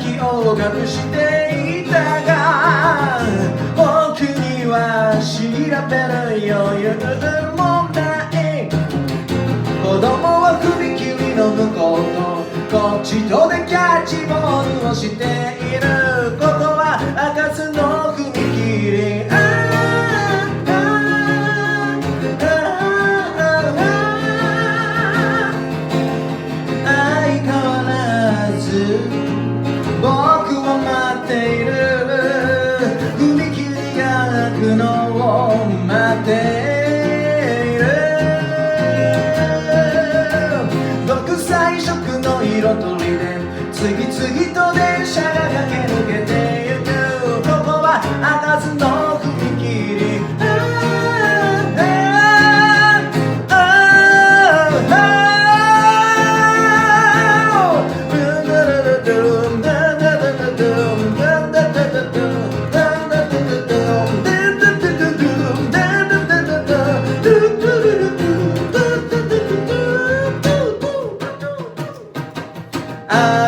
気を隠していたが、僕には調べる余裕もない。子供は踏切の向こうとこっちとでキャッチボールをしている。ここは開かずの踏切。相変わらず僕を待っている。踏切が開くのを待っている。6歳色の色とりで次々と電車が駆け抜けてゆく。ここは開かずの踏切。あ